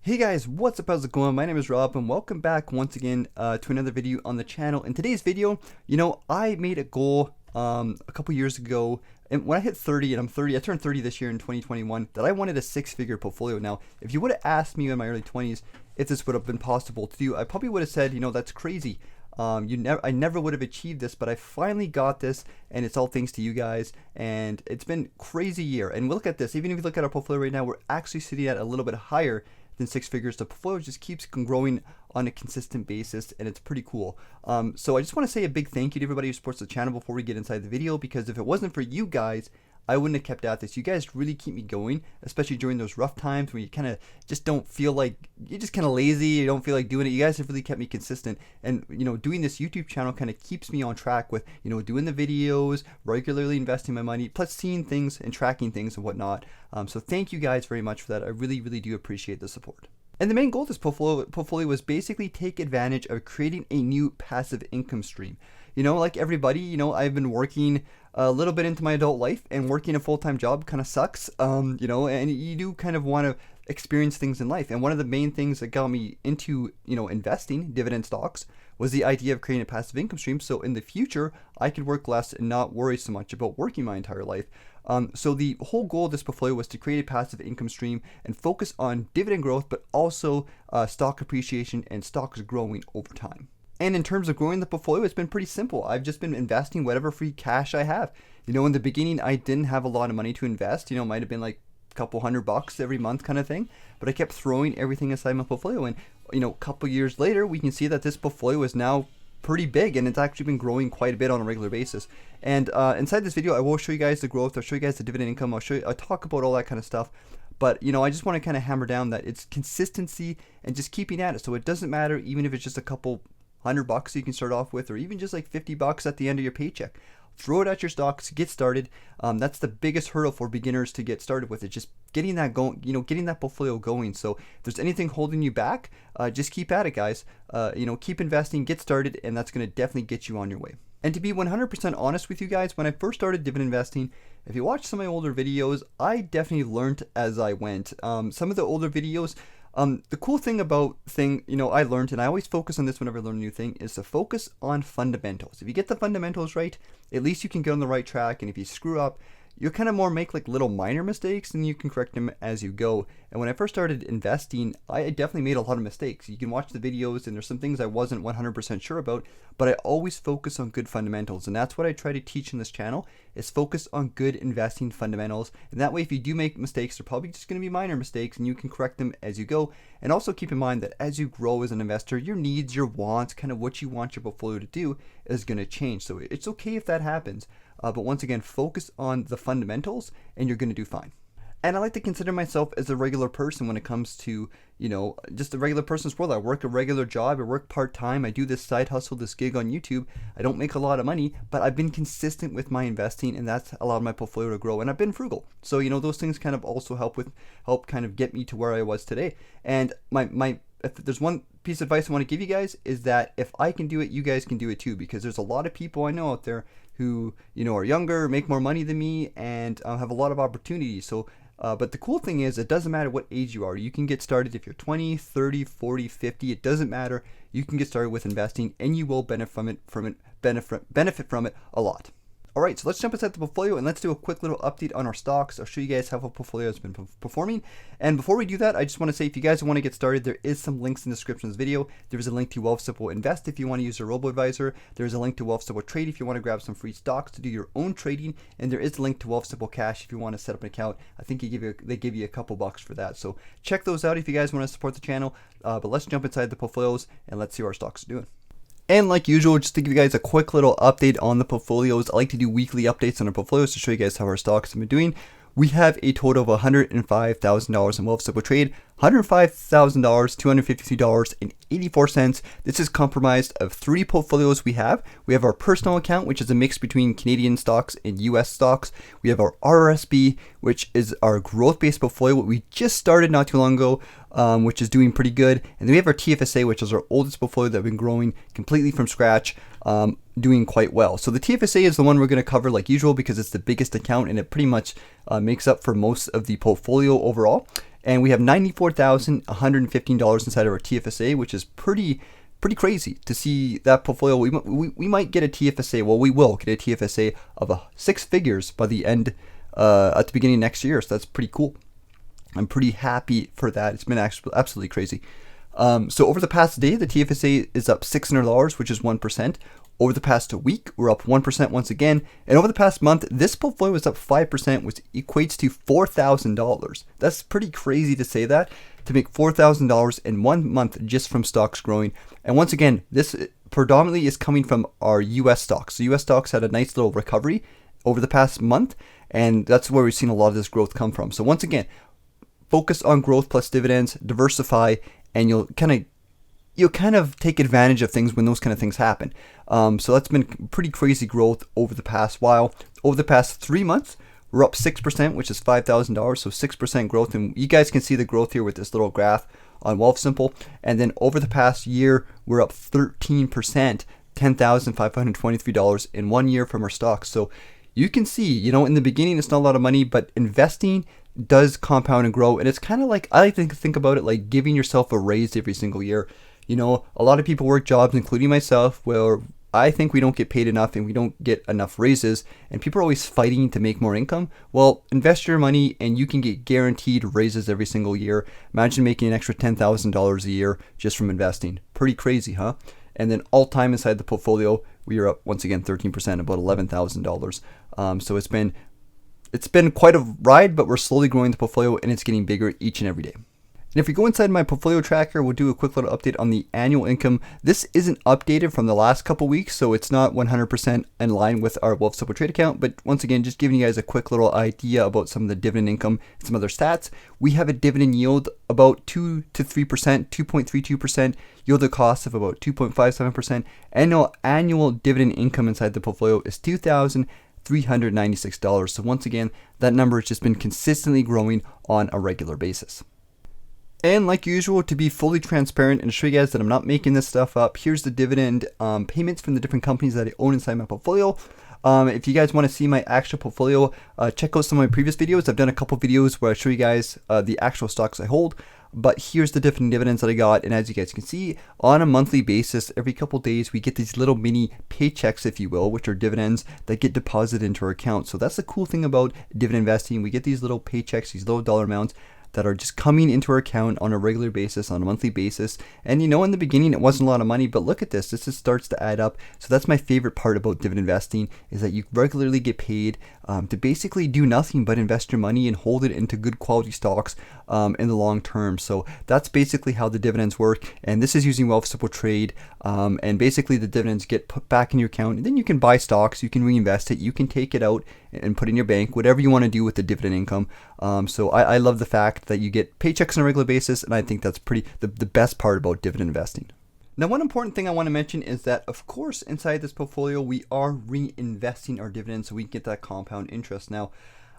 Hey guys, what's up, how's it going? My name is Rob and welcome back once again to another video on the channel. In today's video, I made a goal a couple years ago, and when I hit 30, and I turned 30 this year in 2021, that I wanted a six-figure portfolio. Now, if you would have asked me in my early 20s if this would have been possible to do, I probably would have said, that's crazy. I never would have achieved this, but I finally got this, and it's all thanks to you guys. And it's been a crazy year. And look at this, even if you look at our portfolio right now, we're actually sitting at a little bit higher than six figures. The portfolio just keeps growing on a consistent basis, and it's pretty cool. So I just want to say a big thank you to everybody who supports the channel before we get inside the video, because if it wasn't for you guys, I wouldn't have kept at this. You guys really keep me going, especially during those rough times when you kind of just don't feel like, you're just kind of lazy, you don't feel like doing it. You guys have really kept me consistent, and doing this YouTube channel kind of keeps me on track with doing the videos, regularly investing my money, plus seeing things and tracking things and whatnot. So thank you guys very much for that. I really do appreciate the support. And the main goal of this portfolio was basically take advantage of creating a new passive income stream. Like everybody, I've been working a little bit into my adult life, and working a full-time job kind of sucks, and you do kind of want to experience things in life. And one of the main things that got me into, investing dividend stocks was the idea of creating a passive income stream. So in the future, I could work less and not worry so much about working my entire life. So the whole goal of this portfolio was to create a passive income stream and focus on dividend growth, but also stock appreciation and stocks growing over time. And in terms of growing the portfolio, it's been pretty simple. I've just been investing whatever free cash I have. In the beginning, I didn't have a lot of money to invest. It might have been like a couple $100 every month kind of thing. But I kept throwing everything aside my portfolio. And, a couple years later, we can see that this portfolio is now pretty big, and it's actually been growing quite a bit on a regular basis. And inside this video, I will show you guys the growth. I'll show you guys the dividend income. I'll talk about all that kind of stuff. But, I just want to kind of hammer down that it's consistency and just keeping at it. So it doesn't matter even if it's just a couple $100 you can start off with, or even just like $50 at the end of your paycheck. Throw it at your stocks, get started. That's the biggest hurdle for beginners to get started with. It's just getting that going, getting that portfolio going. So if there's anything holding you back, just keep at it, guys. Keep investing, get started, and that's going to definitely get you on your way. And to be 100% honest with you guys, when I first started dividend investing, if you watch some of my older videos, I definitely learned as I went. Some of the older videos, the cool thing about I learned, and I always focus on this whenever I learn a new thing, is to focus on fundamentals. If you get the fundamentals right, at least you can get on the right track. And if you screw up, you kind of more make like little minor mistakes, and you can correct them as you go. And when I first started investing, I definitely made a lot of mistakes. You can watch the videos, and there's some things I wasn't 100% sure about, but I always focus on good fundamentals. And that's what I try to teach in this channel, is focus on good investing fundamentals. And that way, if you do make mistakes, they're probably just going to be minor mistakes, and you can correct them as you go. And also keep in mind that as you grow as an investor, your needs, your wants, kind of what you want your portfolio to do is going to change. So it's okay if that happens. But once again, focus on the fundamentals, and you're going to do fine. And I like to consider myself as a regular person when it comes to, just a regular person's world. I work a regular job, I work part-time, I do this side hustle, this gig on YouTube. I don't make a lot of money, but I've been consistent with my investing, and that's allowed my portfolio to grow. And I've been frugal. So, those things kind of also help kind of get me to where I was today. And if there's one piece of advice I want to give you guys, is that if I can do it, you guys can do it too, because there's a lot of people I know out there who, are younger, make more money than me, and have a lot of opportunities. So, but the cool thing is, it doesn't matter what age you are. You can get started if you're 20, 30, 40, 50. It doesn't matter. You can get started with investing, and you will benefit from it a lot. All right, so let's jump inside the portfolio, and let's do a quick little update on our stocks. I'll show you guys how our portfolio has been performing. And before we do that, I just want to say, if you guys want to get started, there is some links in the description of this video. There's a link to Wealthsimple Invest if you want to use a robo-advisor. There's a link to Wealthsimple Trade if you want to grab some free stocks to do your own trading. And there is a link to Wealthsimple Cash if you want to set up an account. I think they give you a couple bucks for that. So check those out if you guys want to support the channel. But let's jump inside the portfolios, and let's see how our stocks are doing. And like usual, just to give you guys a quick little update on the portfolios, I like to do weekly updates on our portfolios to show you guys how our stocks have been doing. We have a total of $105,000 in Wealthsimple Trade, $105,000, $253.84. This is comprised of three portfolios we have. We have our personal account, which is a mix between Canadian stocks and US stocks. We have our RRSP, which is our growth-based portfolio, what we just started not too long ago, which is doing pretty good. And then we have our Tfsa, which is our oldest portfolio that have been growing completely from scratch, doing quite well. So the Tfsa is the one we're going to cover like usual, because it's the biggest account, and it pretty much makes up for most of the portfolio overall. and we have $94,115 inside of our TFSA, which is pretty crazy to see that portfolio. We might get a TFSA. Well, we will get a TFSA of 6 figures by the end at the beginning of next year. So that's pretty cool. I'm pretty happy for that. It's been absolutely crazy. So over the past day, the TFSA is up $600, which is 1%. Over the past week, we're up 1% once again. And over the past month, this portfolio is up 5%, which equates to $4,000. That's pretty crazy to say that, to make $4,000 in 1 month just from stocks growing. And once again, this predominantly is coming from our US stocks. So US stocks had a nice little recovery over the past month, and that's where we've seen a lot of this growth come from. So once again, focus on growth plus dividends, diversify, and you'll kind of take advantage of things when those kind of things happen. So that's been pretty crazy growth over the past while. Over the past 3 months, we're up 6%, which is $5,000. So 6% growth. And you guys can see the growth here with this little graph on Wealthsimple. And then over the past year, we're up 13%, $10,523 in 1 year from our stocks. So you can see, in the beginning, it's not a lot of money, but investing does compound and grow. And it's kind of like, I like to think about it like giving yourself a raise every single year. A lot of people work jobs, including myself, where I think we don't get paid enough and we don't get enough raises, and people are always fighting to make more income. Well, invest your money and you can get guaranteed raises every single year. Imagine making an extra $10,000 a year just from investing. Pretty crazy, huh? And then all time inside the portfolio, we are up once again 13%, about $11,000. So it's been quite a ride, but we're slowly growing the portfolio and it's getting bigger each and every day. And if you go inside my portfolio tracker, we'll do a quick little update on the annual income. This isn't updated from the last couple weeks, so it's not 100% in line with our Wealthsimple trade account. But once again, just giving you guys a quick little idea about some of the dividend income and some other stats. We have a dividend yield about 2 to 3%, 2.32%, yield to cost of about 2.57%. Annual dividend income inside the portfolio is $2,396. So once again, that number has just been consistently growing on a regular basis. And like usual, to be fully transparent and show you guys that I'm not making this stuff up, here's the dividend payments from the different companies that I own inside my portfolio. If you guys want to see my actual portfolio, check out some of my previous videos. I've done a couple videos where I show you guys the actual stocks I hold. But here's the different dividends that I got. And as you guys can see, on a monthly basis, every couple days, we get these little mini paychecks, if you will, which are dividends that get deposited into our account. So that's the cool thing about dividend investing. We get these little paychecks, these little dollar amounts that are just coming into our account on a regular basis, on a monthly basis. And in the beginning, it wasn't a lot of money, but look at this. This just starts to add up. So that's my favorite part about dividend investing, is that you regularly get paid to basically do nothing but invest your money and hold it into good quality stocks in the long term. So that's basically how the dividends work. And this is using Wealthsimple Trade. And basically the dividends get put back in your account, and then you can buy stocks, you can reinvest it, you can take it out and put it in your bank, whatever you want to do with the dividend income. So I love the fact that you get paychecks on a regular basis, and I think that's the best part about dividend investing. Now, one important thing I want to mention is that, of course, inside this portfolio, we are reinvesting our dividends so we can get that compound interest. Now,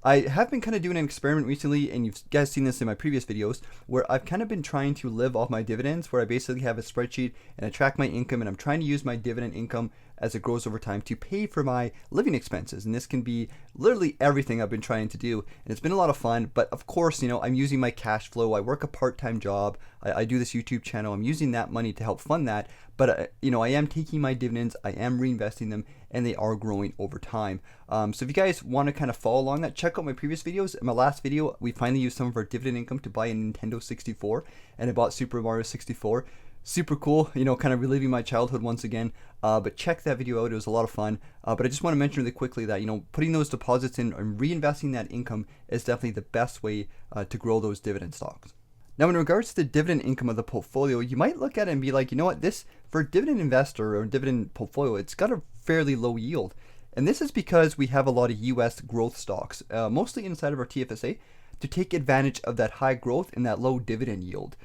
I have been kind of doing an experiment recently, and you've guys seen this in my previous videos, where I've kind of been trying to live off my dividends, where I basically have a spreadsheet and I track my income, and I'm trying to use my dividend income as it grows over time to pay for my living expenses. And this can be literally everything I've been trying to do. And it's been a lot of fun, but of course, I'm using my cash flow. I work a part-time job. I do this YouTube channel. I'm using that money to help fund that. But, I am taking my dividends, I am reinvesting them, and they are growing over time. So if you guys want to kind of follow along that, check out my previous videos. In my last video, we finally used some of our dividend income to buy a Nintendo 64, and I bought Super Mario 64. Super cool, kind of reliving my childhood once again. But check that video out, it was a lot of fun. But I just want to mention really quickly that, putting those deposits in and reinvesting that income is definitely the best way to grow those dividend stocks. Now, in regards to the dividend income of the portfolio, you might look at it and be like, this, for a dividend investor or a dividend portfolio, it's got a fairly low yield. And this is because we have a lot of US growth stocks, mostly inside of our TFSA, to take advantage of that high growth and that low dividend yield.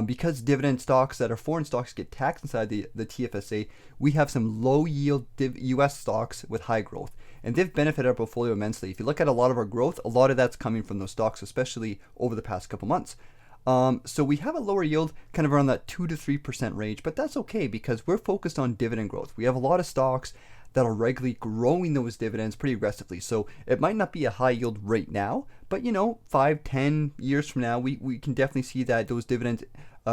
Because dividend stocks that are foreign stocks get taxed inside the TFSA, we have some low yield US stocks with high growth. And they've benefited our portfolio immensely. If you look at a lot of our growth, a lot of that's coming from those stocks, especially over the past couple months. So we have a lower yield kind of around that 2 to 3% range, but that's okay because we're focused on dividend growth. We have a lot of stocks that are regularly growing those dividends pretty aggressively. So it might not be a high yield right now, But 5-10 years from now, we can definitely see that those dividends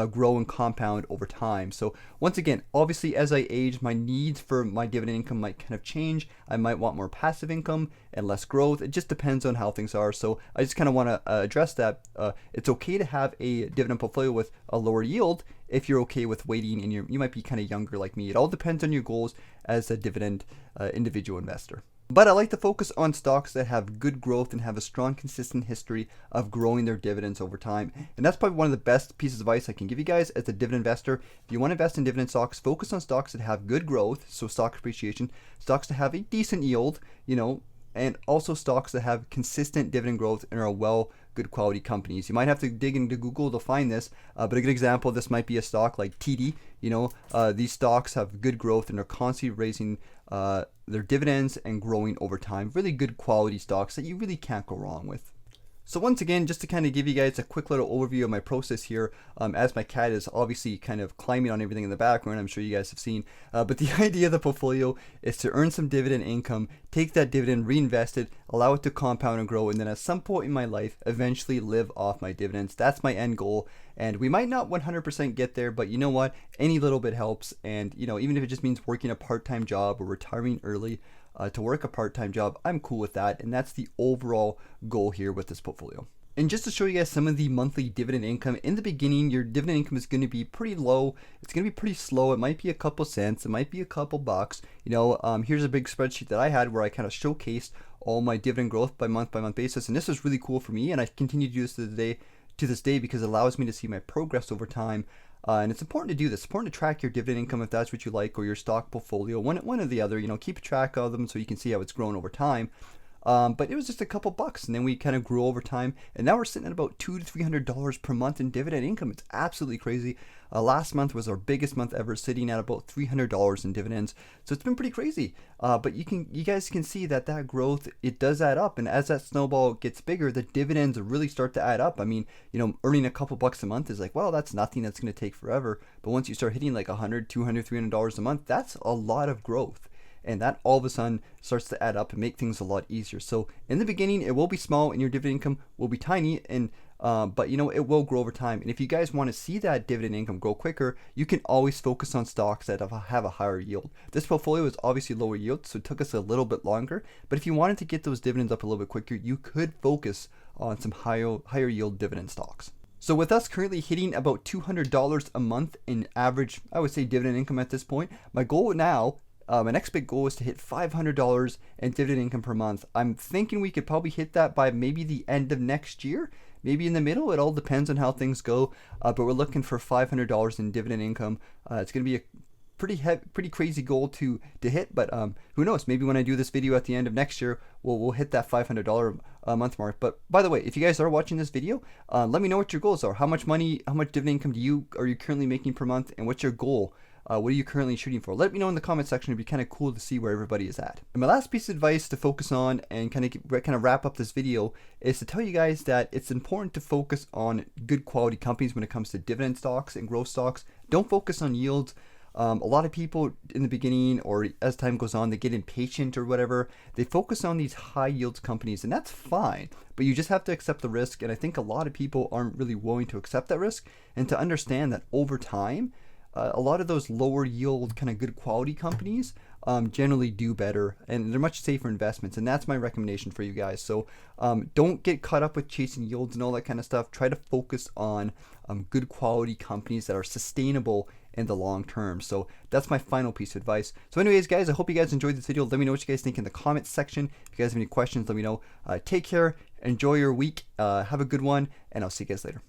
grow and compound over time. So once again, obviously as I age, my needs for my dividend income might kind of change. I might want more passive income and less growth. It just depends on how things are. So I just kind of want to address that. It's okay to have a dividend portfolio with a lower yield if you're okay with waiting and you might be kind of younger like me. It all depends on your goals as a dividend individual investor. But I like to focus on stocks that have good growth and have a strong, consistent history of growing their dividends over time. And that's probably one of the best pieces of advice I can give you guys as a dividend investor. If you want to invest in dividend stocks, focus on stocks that have good growth, so stock appreciation, stocks that have a decent yield, and also stocks that have consistent dividend growth and are good quality companies. You might have to dig into Google to find this, but a good example of this might be a stock like TD. These stocks have good growth and are constantly raising their dividends and growing over time. Really good quality stocks that you really can't go wrong with. So once again, just to kind of give you guys a quick little overview of my process here, as my cat is obviously kind of climbing on everything in the background, I'm sure you guys have seen, but the idea of the portfolio is to earn some dividend income, take that dividend, reinvest it, allow it to compound and grow, and then at some point in my life, eventually live off my dividends. That's my end goal, and we might not 100% get there, but you know what? Any little bit helps, and even if it just means working a part-time job or retiring early, to work a part-time job, I'm cool with that, and that's the overall goal here with this portfolio. And just to show you guys some of the monthly dividend income, in the beginning, your dividend income is going to be pretty low. It's going to be pretty slow. It might be a couple cents. It might be a couple bucks. Here's a big spreadsheet that I had where I kind of showcased all my dividend growth by month basis, and this is really cool for me, and I continue to do this to this day because it allows me to see my progress over time. And it's important to do this. It's important to track your dividend income if that's what you like, or your stock portfolio, one or the other. Keep track of them so you can see how it's grown over time. But it was just a couple bucks, and then we kind of grew over time, and now we're sitting at about $200 to $300 per month in dividend income. It's absolutely crazy. Last month was our biggest month ever, sitting at about $300 in dividends. So it's been pretty crazy. But you guys can see that growth, it does add up, and as that snowball gets bigger, the dividends really start to add up. I mean, earning a couple bucks a month is like, well, that's nothing. That's going to take forever. But once you start hitting like $100, $200, $300 a month, that's a lot of growth. And that all of a sudden starts to add up and make things a lot easier. So in the beginning, it will be small and your dividend income will be tiny, and but it will grow over time. And if you guys want to see that dividend income grow quicker, you can always focus on stocks that have a higher yield. This portfolio is obviously lower yield, so it took us a little bit longer. But if you wanted to get those dividends up a little bit quicker, you could focus on some higher yield dividend stocks. So with us currently hitting about $200 a month in average, I would say, dividend income at this point, my goal now, my next big goal is to hit $500 in dividend income per month. I'm thinking we could probably hit that by maybe the end of next year, maybe in the middle. It all depends on how things go, but we're looking for $500 in dividend income. It's going to be a pretty crazy goal to hit, but who knows? Maybe when I do this video at the end of next year, we'll hit that $500 a month mark. But by the way, if you guys are watching this video, let me know what your goals are. How much dividend income are you currently making per month, and what's your goal? What are you currently shooting for? Let me know in the comment section. It'd be kind of cool to see where everybody is at. And my last piece of advice to focus on and kind of wrap up this video is to tell you guys that it's important to focus on good quality companies when it comes to dividend stocks and growth stocks. Don't focus on yields. A lot of people in the beginning, or as time goes on, they get impatient or whatever. They focus on these high yield companies, and that's fine, but you just have to accept the risk. And I think a lot of people aren't really willing to accept that risk and to understand that over time, a lot of those lower yield kind of good quality companies generally do better, and they're much safer investments, and that's my recommendation for you guys. So don't get caught up with chasing yields and all that kind of stuff. Try to focus on good quality companies that are sustainable in the long term. So that's my final piece of advice. So anyways, guys, I hope you guys enjoyed this video. Let me know what you guys think in the comments section. If you guys have any questions, let me know. Take care, enjoy your week, have a good one, and I'll see you guys later.